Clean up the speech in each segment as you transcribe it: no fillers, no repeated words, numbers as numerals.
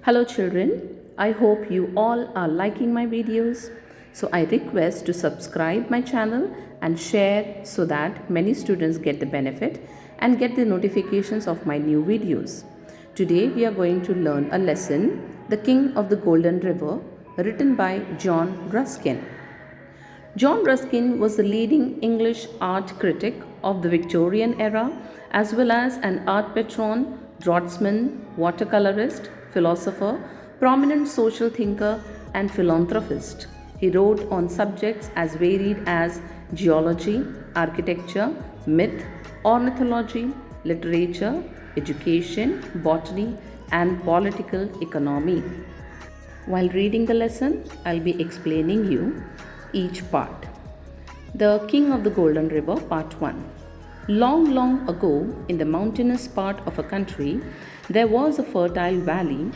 Hello children, I hope you all are liking my videos. So I request to subscribe my channel and share so that many students get the benefit and get the notifications of my new videos. Today we are going to learn a lesson, The King of the Golden River, written by John Ruskin. John Ruskin was the leading English art critic of the Victorian era, as well as an art patron, draughtsman, watercolorist, philosopher, prominent social thinker, and philanthropist. He wrote on subjects as varied as geology, architecture, myth, ornithology, literature, education, botany, and political economy. While reading the lesson, I'll be explaining you each part. The King of the Golden River, Part 1. Long, long ago, in the mountainous part of a country, there was a fertile valley.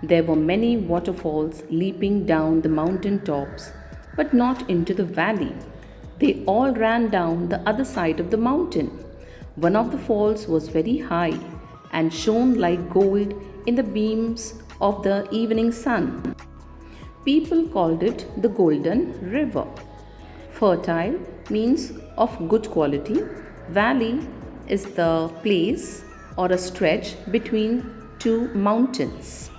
There were many waterfalls leaping down the mountain tops, but not into the valley. They all ran down the other side of the mountain. One of the falls was very high and shone like gold in the beams of the evening sun. People called it the Golden River. Fertile means of good quality. Valley is the place or a stretch between two mountains.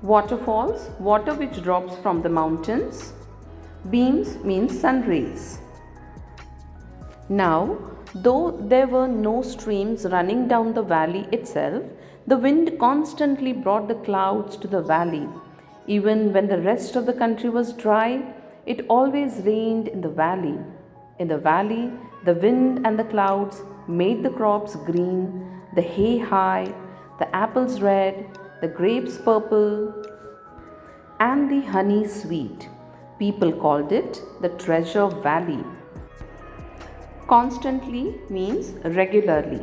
Waterfalls, water which drops from the mountains. Beams means sun rays. Now, though there were no streams running down the valley itself, the wind constantly brought the clouds to the valley. Even when the rest of the country was dry, it always rained in the valley. In the valley, the wind and the clouds made the crops green, the hay high, the apples red, the grapes purple, and the honey sweet. People called it the Treasure Valley. Constantly means regularly.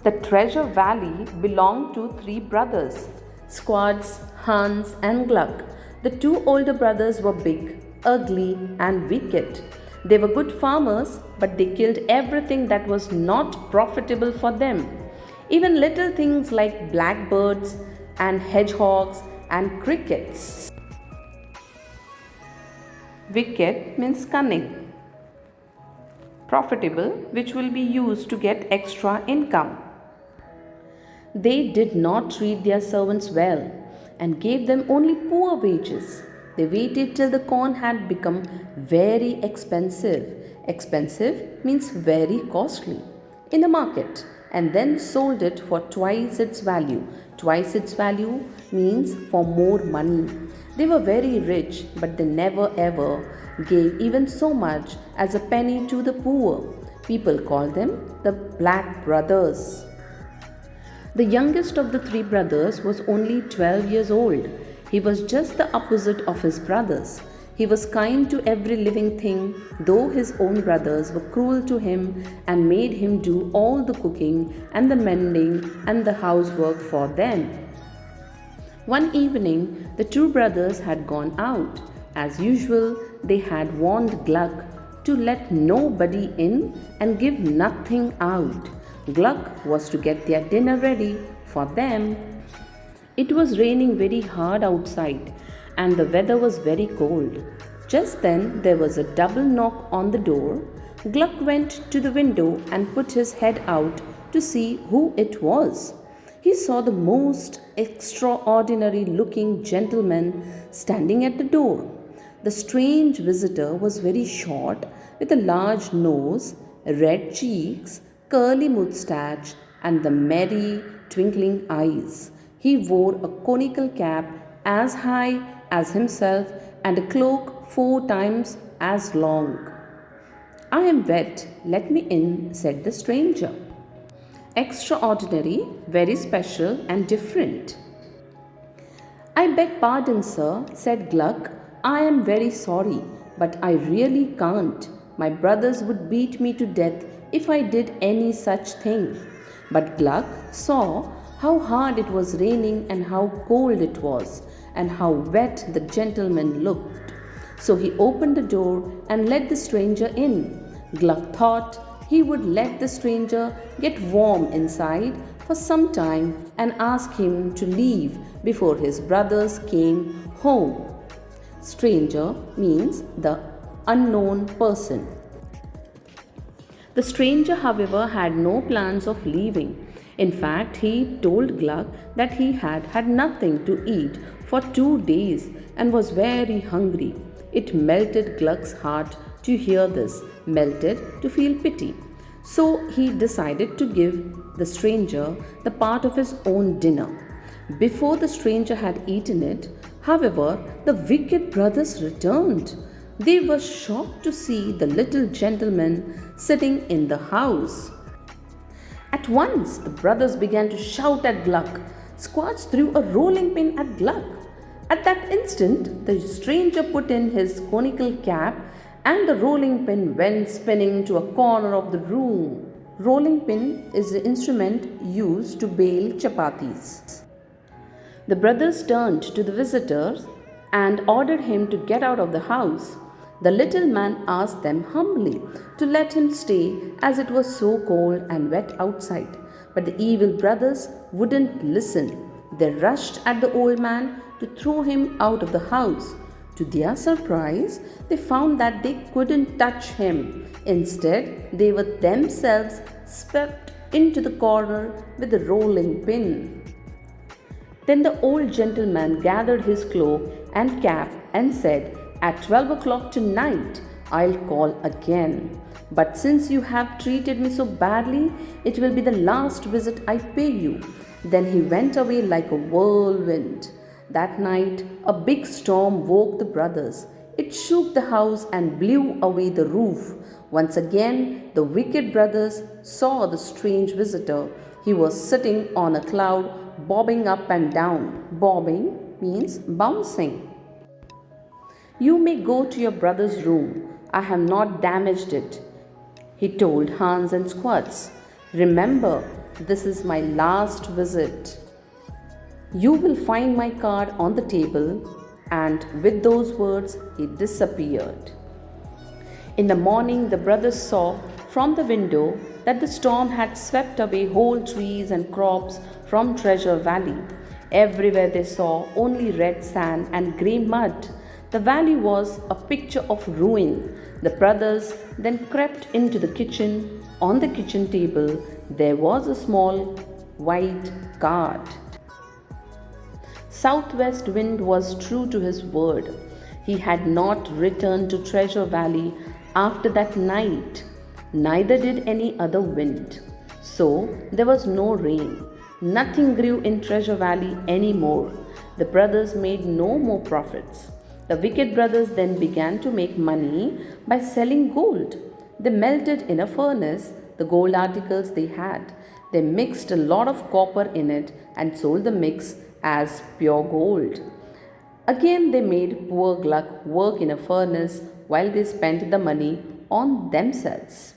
The Treasure Valley belonged to three brothers, Squads, Hans, and Gluck. The two older brothers were big, ugly, and wicked. They were good farmers, but they killed everything that was not profitable for them. Even little things like blackbirds and hedgehogs and crickets. Wicked means cunning. Profitable, which will be used to get extra income. They did not treat their servants well and gave them only poor wages. They waited till the corn had become very expensive. Expensive means very costly in the market, and then sold it for twice its value. Twice its value means for more money. They were very rich, but they never ever gave even so much as a penny to the poor. People called them the Black Brothers. The youngest of the three brothers was only 12 years old. He was just the opposite of his brothers. He was kind to every living thing, though his own brothers were cruel to him and made him do all the cooking and the mending and the housework for them. One evening, the two brothers had gone out. As usual, they had warned Gluck to let nobody in and give nothing out. Gluck was to get their dinner ready for them. It was raining very hard outside and the weather was very cold. Just then there was a double knock on the door. Gluck went to the window and put his head out to see who it was. He saw the most extraordinary looking gentleman standing at the door. The strange visitor was very short, with a large nose, red cheeks, curly moustache, and the merry, twinkling eyes. He wore a conical cap as high as himself and a cloak 4 times as long. "I am wet, let me in," said the stranger. "Extraordinary, very special, and different." "I beg pardon, sir," said Gluck. "I am very sorry, but I really can't. My brothers would beat me to death if I did any such thing." But Gluck saw how hard it was raining and how cold it was, and how wet the gentleman looked. So he opened the door and let the stranger in. Gluck thought he would let the stranger get warm inside for some time and ask him to leave before his brothers came home. Stranger means the unknown person. The stranger, however, had no plans of leaving. In fact, he told Gluck that he had had nothing to eat for 2 days and was very hungry. It melted Gluck's heart to hear this, melted to feel pity. So he decided to give the stranger the part of his own dinner. Before the stranger had eaten it, however, the wicked brothers returned. They were shocked to see the little gentleman sitting in the house. At once, the brothers began to shout at Gluck. Squatch threw a rolling pin at Gluck. At that instant, the stranger put in his conical cap and the rolling pin went spinning to a corner of the room. Rolling pin is the instrument used to bale chapatis. The brothers turned to the visitor and ordered him to get out of the house. The little man asked them humbly to let him stay as it was so cold and wet outside. But the evil brothers wouldn't listen. They rushed at the old man to throw him out of the house. To their surprise, they found that they couldn't touch him. Instead, they were themselves swept into the corner with the rolling pin. Then the old gentleman gathered his cloak and cap and said, "At 12 o'clock tonight, I'll call again. But since you have treated me so badly, it will be the last visit I pay you." Then he went away like a whirlwind. That night, a big storm woke the brothers. It shook the house and blew away the roof. Once again, the wicked brothers saw the strange visitor. He was sitting on a cloud, bobbing up and down. Bobbing means bouncing. "You may go to your brother's room. I have not damaged it," he told Hans and Squatch. "Remember, this is my last visit. You will find my card on the table." And with those words, he disappeared. In the morning, the brothers saw from the window that the storm had swept away whole trees and crops from Treasure Valley. Everywhere they saw only red sand and grey mud. The valley was a picture of ruin. The brothers then crept into the kitchen. On the kitchen table, there was a small white card. Southwest Wind was true to his word. He had not returned to Treasure Valley after that night. Neither did any other wind. So there was no rain. Nothing grew in Treasure Valley anymore. The brothers made no more profits. The wicked brothers then began to make money by selling gold. They melted in a furnace the gold articles they had. They mixed a lot of copper in it and sold the mix as pure gold. Again, they made poor Gluck work in a furnace while they spent the money on themselves.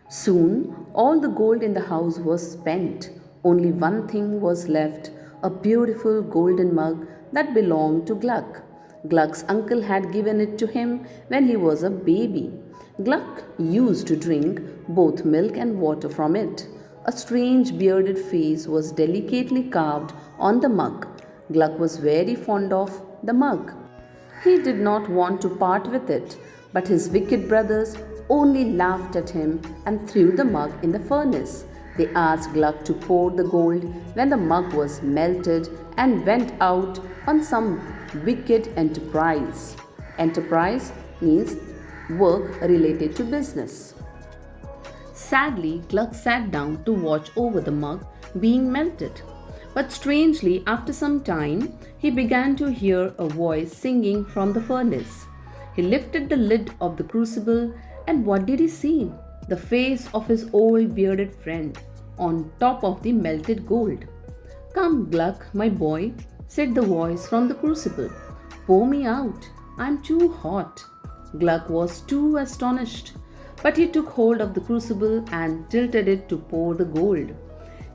Soon, all the gold in the house was spent. Only one thing was left, a beautiful golden mug that belonged to Gluck. Gluck's uncle had given it to him when he was a baby. Gluck used to drink both milk and water from it. A strange bearded face was delicately carved on the mug. Gluck was very fond of the mug. He did not want to part with it, but his wicked brothers only laughed at him and threw the mug in the furnace. They asked Gluck to pour the gold when the mug was melted and went out on some wicked enterprise. Enterprise means work related to business. Sadly, Gluck sat down to watch over the mug being melted. But strangely, after some time, he began to hear a voice singing from the furnace. He lifted the lid of the crucible, and what did he see? The face of his old bearded friend on top of the melted gold. "Come, Gluck, my boy," said the voice from the crucible. "Pour me out. I'm too hot." Gluck was too astonished, but he took hold of the crucible and tilted it to pour the gold.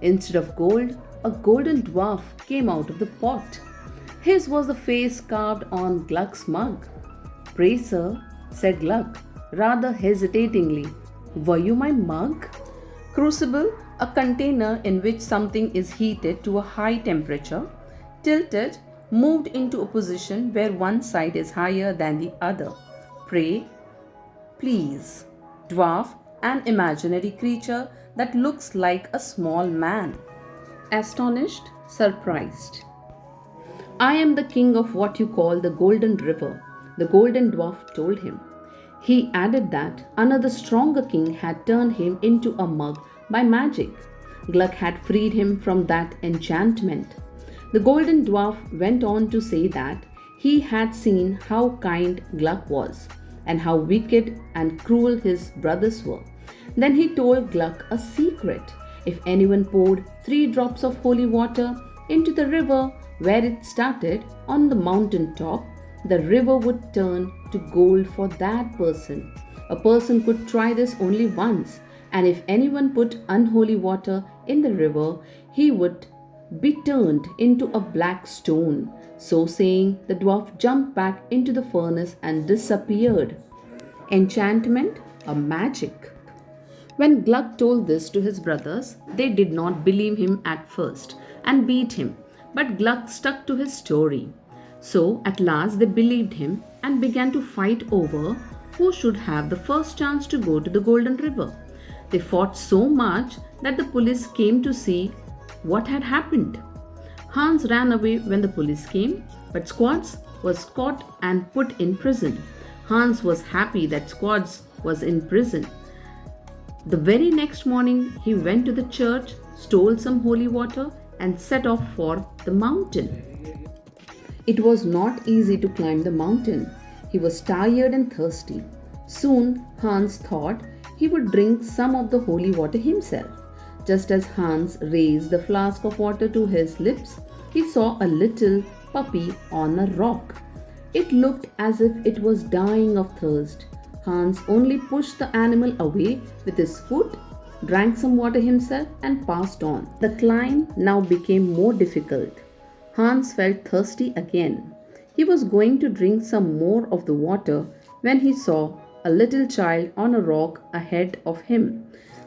Instead of gold, a golden dwarf came out of the pot. His was the face carved on Gluck's mug. "Pray, sir," said Gluck, rather hesitatingly, "were you my mug?" Crucible, a container in which something is heated to a high temperature. tilted, moved into a position where one side is higher than the other. Pray, please, dwarf, an imaginary creature that looks like a small man. Astonished, surprised. I am the king of what you call the Golden River, the Golden Dwarf told him. He added that another stronger king had turned him into a mug by magic. Gluck had freed him from that enchantment. The Golden Dwarf went on to say that he had seen how kind Gluck was and how wicked and cruel his brothers were. Then he told Gluck a secret. If anyone poured 3 drops of holy water into the river where it started on the mountain top, the river would turn to gold for that person. A person could try this only once, and if anyone put unholy water in the river, he would be turned into a black stone. So saying, the dwarf jumped back into the furnace and disappeared. Enchantment or magic? When Gluck told this to his brothers, they did not believe him at first and beat him, but Gluck stuck to his story. So at last they believed him and began to fight over who should have the first chance to go to the Golden River. They fought so much that the police came to see what had happened. Hans ran away when the police came, but Squads was caught and put in prison. Hans was happy that Squads was in prison. The very next morning, he went to the church, stole some holy water, and set off for the mountain. It was not easy to climb the mountain. He was tired and thirsty. Soon, Hans thought he would drink some of the holy water himself. Just as Hans raised the flask of water to his lips, he saw a little puppy on a rock. It looked as if it was dying of thirst. Hans only pushed the animal away with his foot, drank some water himself, and passed on. The climb now became more difficult. Hans felt thirsty again. He was going to drink some more of the water when he saw a little child on a rock ahead of him.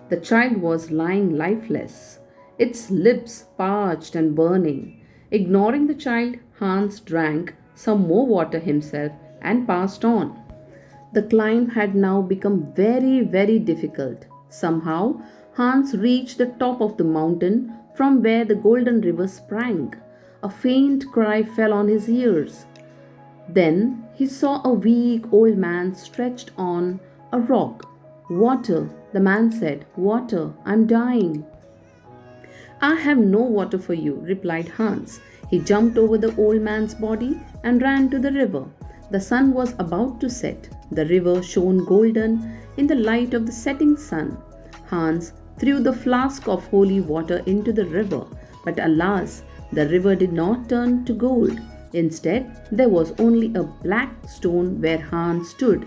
The child was lying lifeless, its lips parched and burning. Ignoring the child, Hans drank some more water himself and passed on. The climb had now become very, very difficult. Somehow, Hans reached the top of the mountain from where the Golden River sprang. A faint cry fell on his ears. Then he saw a weak old man stretched on a rock. "Water," the man said. "Water, I'm dying." "I have no water for you," replied Hans. He jumped over the old man's body and ran to the river. The sun was about to set. The river shone golden in the light of the setting sun. Hans threw the flask of holy water into the river, but alas, the river did not turn to gold. Instead, there was only a black stone where Hans stood.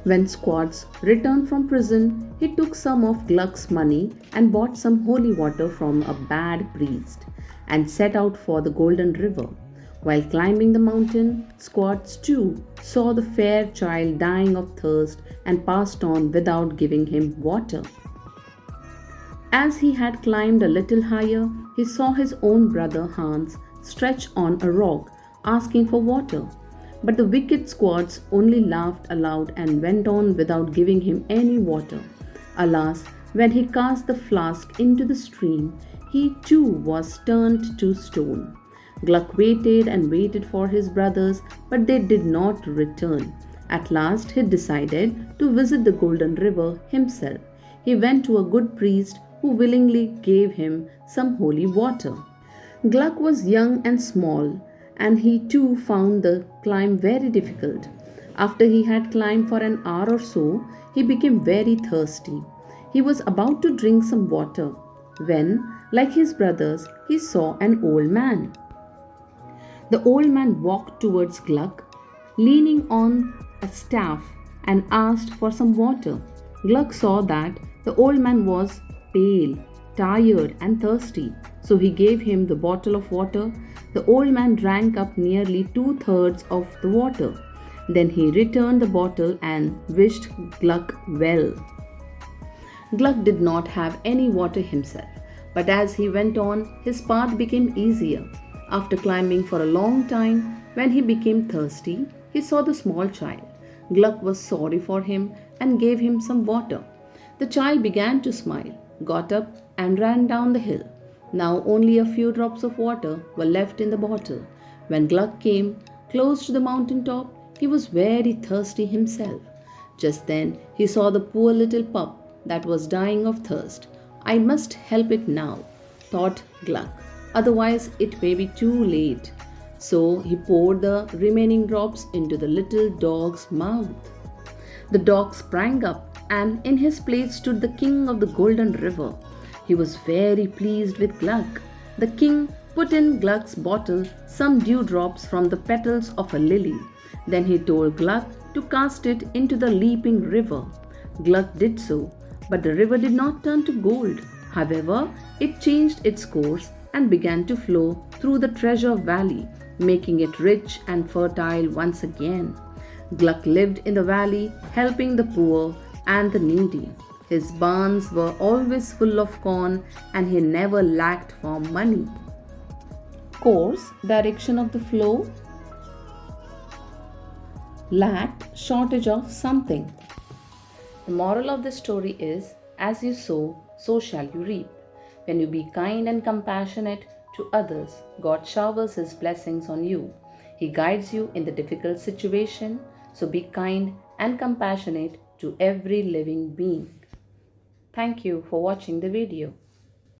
When Squads returned from prison, he took some of Gluck's money and bought some holy water from a bad priest and set out for the Golden River. While climbing the mountain, Squads too saw the fair child dying of thirst and passed on without giving him water. As he had climbed a little higher, he saw his own brother Hans stretched on a rock, asking for water. But the wicked Squads only laughed aloud and went on without giving him any water. Alas, when he cast the flask into the stream, he too was turned to stone. Gluck waited and waited for his brothers, but they did not return. At last, he decided to visit the Golden River himself. He went to a good priest who willingly gave him some holy water. Gluck was young and small, and he too found the climb very difficult. After he had climbed for an hour or so, he became very thirsty. He was about to drink some water when, like his brothers, he saw an old man. The old man walked towards Gluck, leaning on a staff, and asked for some water. Gluck saw that the old man was pale, tired, and thirsty, so he gave him the bottle of water. The old man drank up nearly 2/3 of the water. Then he returned the bottle and wished Gluck well. Gluck did not have any water himself, but as he went on, his path became easier. After climbing for a long time, when he became thirsty, he saw the small child. Gluck was sorry for him and gave him some water. The child began to smile, got up, and ran down the hill. Now only a few drops of water were left in the bottle. When Gluck came close to the mountain top, he was very thirsty himself. Just then he saw the poor little pup that was dying of thirst. I must help it now, thought Gluck, otherwise it may be too late. So he poured the remaining drops into the little dog's mouth. The dog sprang up, and in his place stood the king of the golden river. He was very pleased with Gluck. The king put in Gluck's bottle some dewdrops from the petals of a lily. Then he told Gluck to cast it into the leaping river. Gluck did so, but the river did not turn to gold. However, it changed its course and began to flow through the treasure valley, making it rich and fertile once again. Gluck lived in the valley, helping the poor and the needy. His barns were always full of corn, and he never lacked for money. Course, direction of the flow, lacked, shortage of something. The moral of this story is, as you sow, so shall you reap. When you be kind and compassionate to others, God showers His blessings on you. He guides you in the difficult situation, so be kind and compassionate to every living being. Thank you for watching the video.